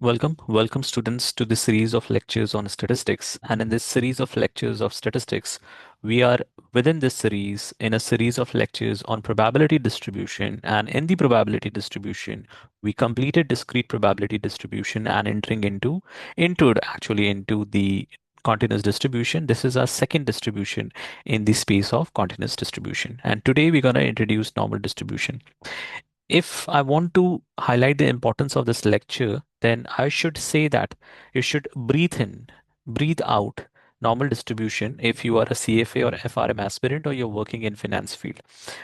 Welcome students to this series of lectures on statistics. And in this series of lectures of statistics, we are within this series in a series of lectures on probability distribution. And in the probability distribution, we completed discrete probability distribution and entering into the continuous distribution. This is our second distribution in the space of continuous distribution. And today we're going to introduce normal distribution. If I want to highlight the importance of this lecture, then I should say that you should breathe in, breathe out normal distribution if you are a CFA or FRM aspirant or you're working in finance field.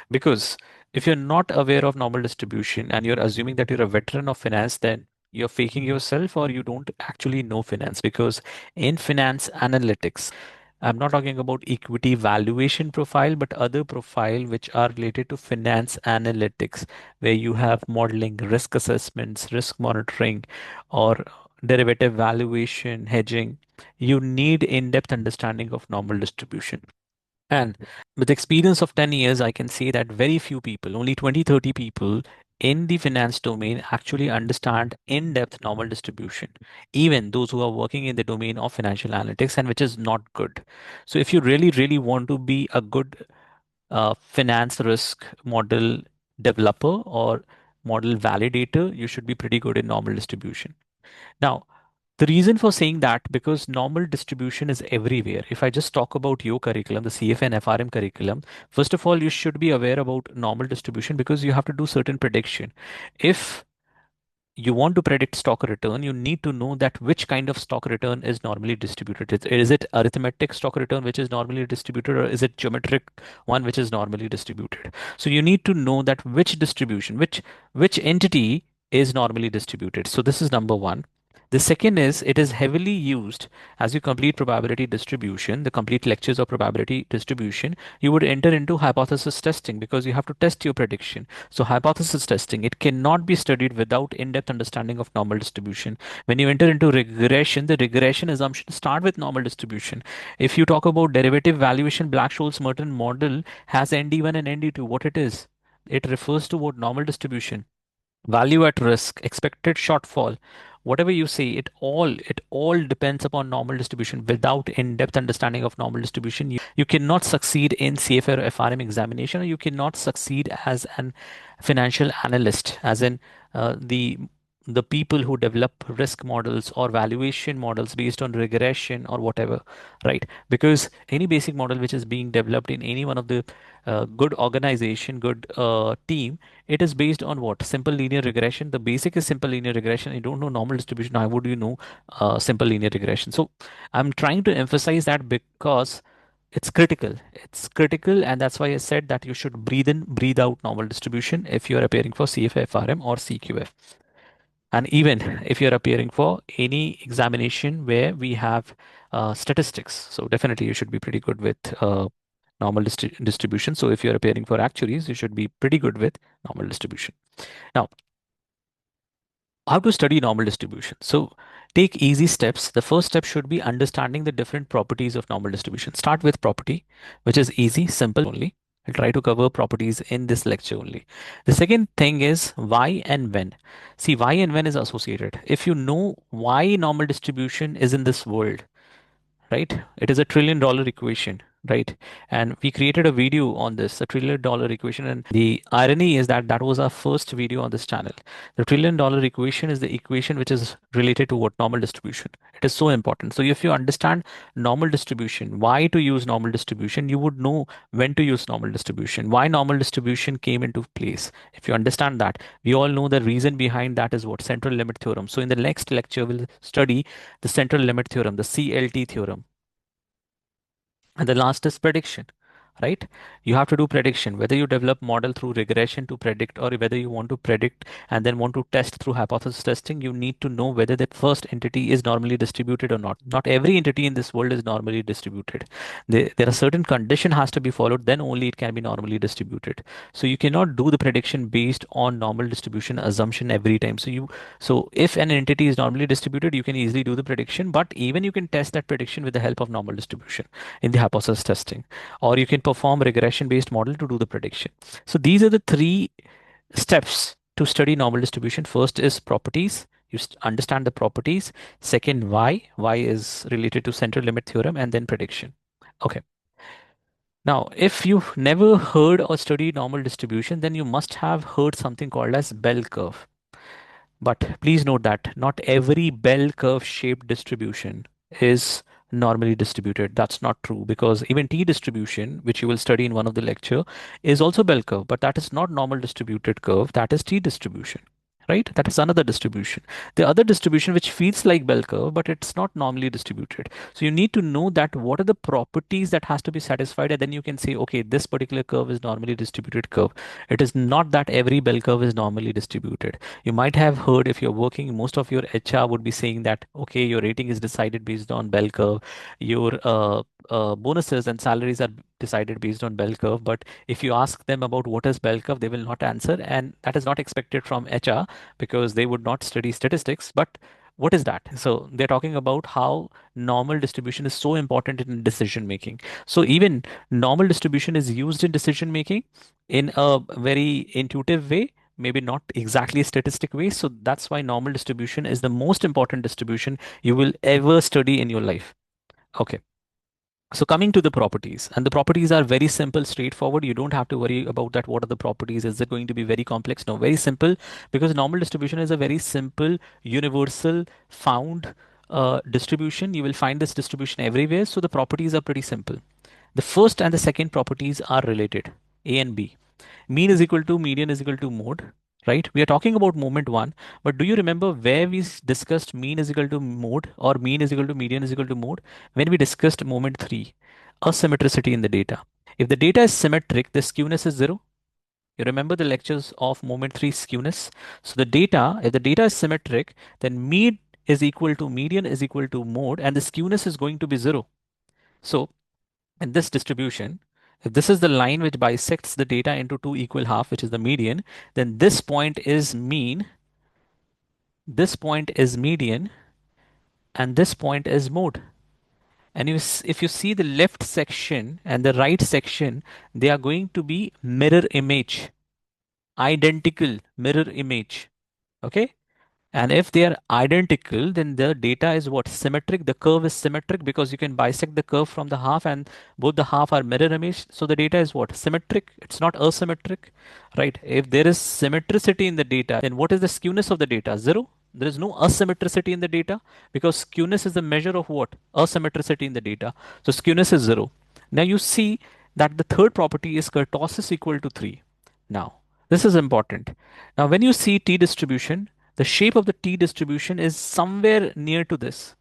Because if you're not aware of normal distribution and you're assuming that you're a veteran of finance, then you're faking yourself or you don't actually know finance. Because in finance analytics, I'm not talking about equity valuation profile, but other profile which are related to finance analytics, where you have modeling, risk assessments, risk monitoring, or derivative valuation, hedging. You need in-depth understanding of normal distribution. And with experience of 10 years, I can say that very few people, only 20, 30 people in the finance domain actually understand in-depth normal distribution, even those who are working in the domain of financial analytics, and which is not good. So if you really, really want to be a good finance risk model developer or model validator, you should be pretty good in normal distribution. Now, the reason for saying that because normal distribution is everywhere. If I just talk about your curriculum, the CFA and FRM curriculum, first of all, you should be aware about normal distribution because you have to do certain prediction. If you want to predict stock return, you need to know that which kind of stock return is normally distributed. Is it arithmetic stock return which is normally distributed, or is it geometric one which is normally distributed? So you need to know that which distribution, which entity is normally distributed. So this is number one. The second is it is heavily used as you complete probability distribution, the complete lectures of probability distribution, you would enter into hypothesis testing because you have to test your prediction. So hypothesis testing, it cannot be studied without in-depth understanding of normal distribution. When you enter into regression, the regression assumptions start with normal distribution. If you talk about derivative valuation, Black-Scholes-Merton model has ND1 and ND2. What it is? It refers to what normal distribution, value at risk, expected shortfall, whatever you say, it all depends upon normal distribution. Without in-depth understanding of normal distribution, you cannot succeed in CFA or FRM examination, or you cannot succeed as an financial analyst, as in the people who develop risk models or valuation models based on regression or whatever, right? Because any basic model which is being developed in any one of the good organization, good team, it is based on what? Simple linear regression. The basic is simple linear regression. You don't know normal distribution. How would you know simple linear regression? So I'm trying to emphasize that because it's critical. It's critical, and that's why I said that you should breathe in, breathe out normal distribution if you are appearing for CFA, FRM, or CQF. And even if you're appearing for any examination where we have statistics. So definitely you should be pretty good with normal distribution. So if you're appearing for actuaries, you should be pretty good with normal distribution. Now, how to study normal distribution? So take easy steps. The first step should be understanding the different properties of normal distribution. Start with property, which is easy, simple only. I'll try to cover properties in this lecture only. The second thing is why and when. See, why and when is associated. If you know why normal distribution is in this world, right? It is $1 trillion equation, right? And we created a video on this, a $1 trillion equation. And the irony is that that was our first video on this channel. The $1 trillion equation is the equation which is related to what? Normal distribution. It is so important. So if you understand normal distribution, why to use normal distribution, you would know when to use normal distribution, why normal distribution came into place. If you understand that, we all know the reason behind that is what? Central limit theorem. So in the next lecture, we'll study the central limit theorem, the CLT theorem. And the last is prediction, right? You have to do prediction, whether you develop model through regression to predict or whether you want to predict and then want to test through hypothesis testing, you need to know whether that first entity is normally distributed or not. Not every entity in this world is normally distributed. There are certain condition has to be followed, then only it can be normally distributed. So you cannot do the prediction based on normal distribution assumption every time. So if an entity is normally distributed, you can easily do the prediction, but even you can test that prediction with the help of normal distribution in the hypothesis testing, or you can perform regression based model to do the prediction. So these are the three steps to study normal distribution. First is properties. understand the properties. Second, why. Why is related to central limit theorem, and then prediction. Okay. Now, if you've never heard or studied normal distribution, then you must have heard something called as bell curve. But please note that not every bell curve shaped distribution is normally distributed. That's not true, because even t distribution, which you will study in one of the lecture, is also bell curve, but that is not normal distributed curve. That is t distribution. Right? That is another distribution. The other distribution which feels like bell curve, but it's not normally distributed. So you need to know that what are the properties that has to be satisfied, and then you can say, okay, this particular curve is normally distributed curve. It is not that every bell curve is normally distributed. You might have heard, if you're working, most of your HR would be saying that, okay, your rating is decided based on bell curve. Your bonuses and salaries are decided based on bell curve. But if you ask them about what is bell curve, they will not answer. And that is not expected from HR, because they would not study statistics. But what is that? So they're talking about how normal distribution is so important in decision making. So even normal distribution is used in decision making in a very intuitive way, maybe not exactly a statistic way. So that's why normal distribution is the most important distribution you will ever study in your life. Okay. So coming to the properties, and the properties are very simple, straightforward. You don't have to worry about that. What are the properties? Is it going to be very complex? No, very simple, because normal distribution is a very simple, universal, found distribution. You will find this distribution everywhere. So the properties are pretty simple. The first and the second properties are related, A and B. Mean is equal to median is equal to mode, right? We are talking about moment one, but do you remember where we discussed mean is equal to mode, or mean is equal to median is equal to mode? When we discussed moment three, asymmetricity in the data. If the data is symmetric, the skewness is zero. You remember the lectures of moment three, skewness? So the data, if the data is symmetric, then mean is equal to median is equal to mode, and the skewness is going to be zero. So in this distribution, if this is the line which bisects the data into two equal half, which is the median, then this point is mean, this point is median, and this point is mode. And if you see the left section and the right section, they are going to be mirror image, identical mirror image. Okay. And if they are identical, then the data is what? Symmetric. The curve is symmetric because you can bisect the curve from the half, and both the half are mirror image. So the data is what? Symmetric. It's not asymmetric, right? If there is symmetricity in the data, then what is the skewness of the data? Zero. There is no asymmetricity in the data, because skewness is the measure of what? Asymmetricity in the data. So skewness is zero. Now you see that the third property is kurtosis equal to 3. Now, this is important. Now, when you see t distribution, the shape of the t distribution is somewhere near to this.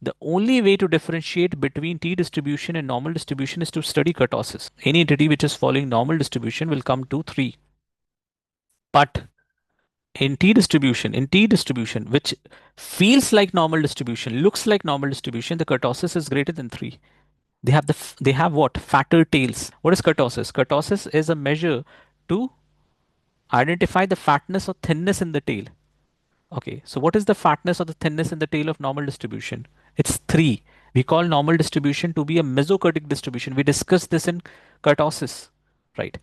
The only way to differentiate between t distribution and normal distribution is to study kurtosis. Any entity which is following normal distribution will come to 3. But in t distribution, which feels like normal distribution, looks like normal distribution, the kurtosis is greater than 3. They have what? Fatter tails. What is kurtosis? Kurtosis is a measure to identify the fatness or thinness in the tail. Okay, so what is the fatness or the thinness in the tail of normal distribution? It's 3. We call normal distribution to be a Mesokurtic distribution. We discussed this in kurtosis, right?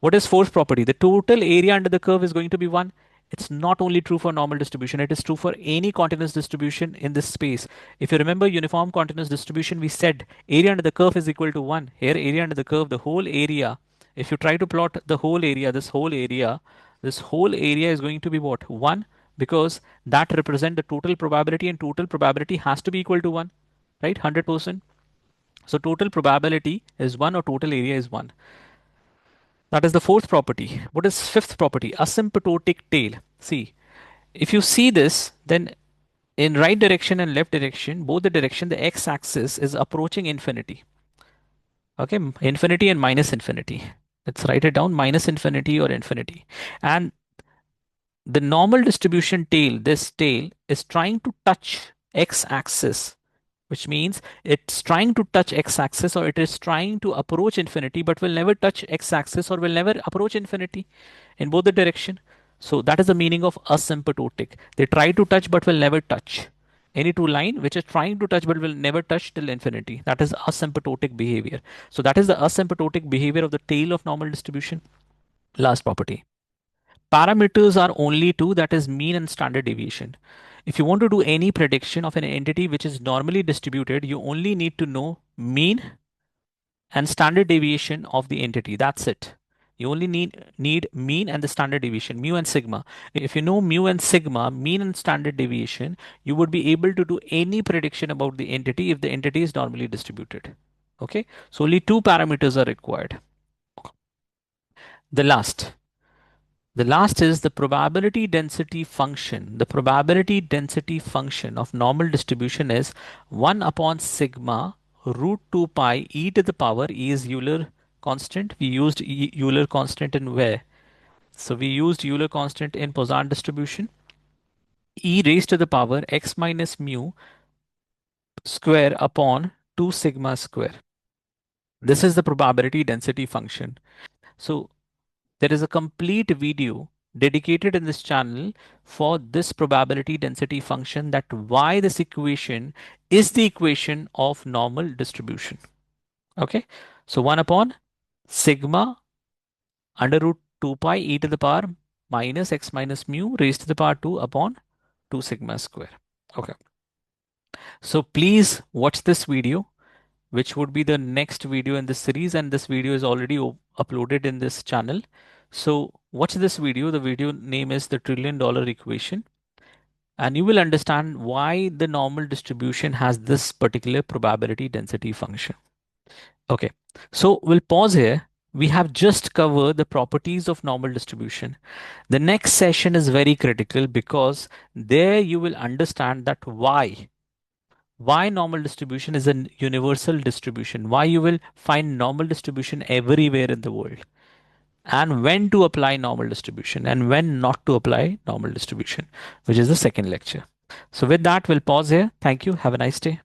What is fourth property? The total area under the curve is going to be 1. It's not only true for normal distribution, it is true for any continuous distribution in this space. If you remember uniform continuous distribution, we said area under the curve is equal to 1. Here, area under the curve, the whole area, if you try to plot the whole area, this whole area is going to be what? 1, because that represent the total probability, and total probability has to be equal to 1, right? 100%. So total probability is 1, or total area is 1. That is the fourth property. What is fifth property? Asymptotic tail. See, if you see this, then in right direction and left direction, both the direction, the x-axis is approaching infinity. Okay, infinity and minus infinity. Let's write it down, minus infinity or infinity. And the normal distribution tail, this tail, is trying to touch x-axis, which means it's trying to touch x-axis, or it is trying to approach infinity, but will never touch x-axis or will never approach infinity in both the direction. So that is the meaning of asymptotic. They try to touch but will never touch. Any two line which is trying to touch but will never touch till infinity. That is asymptotic behavior. So that is the asymptotic behavior of the tail of normal distribution. Last property. Parameters are only two, that is mean and standard deviation. If you want to do any prediction of an entity which is normally distributed, you only need to know mean and standard deviation of the entity. That's it. You only need mean and the standard deviation, mu and sigma. If you know mu and sigma, mean and standard deviation, you would be able to do any prediction about the entity if the entity is normally distributed. Okay, so only two parameters are required. The last, the last is the probability density function. The probability density function of normal distribution is 1 upon sigma root 2 pi e to the power e is Euler constant. We used Euler constant in where? So we used Euler constant in Poisson distribution. E raised to the power x minus mu square upon 2 sigma square. This is the probability density function. So there is a complete video dedicated in this channel for this probability density function, that why this equation is the equation of normal distribution. Okay. So 1 upon sigma under root 2 pi e to the power minus x minus mu raised to the power 2 upon 2 sigma square. Okay. So please watch this video, which would be the next video in this series, and this video is already uploaded in this channel. So watch this video. The video name is the $1 trillion equation, and you will understand why the normal distribution has this particular probability density function. Okay, so we'll pause here. We have just covered the properties of normal distribution. The next session is very critical, because there you will understand that why normal distribution is a universal distribution, why you will find normal distribution everywhere in the world, and when to apply normal distribution and when not to apply normal distribution, which is the second lecture. So with that, we'll pause here. Thank you. Have a nice day.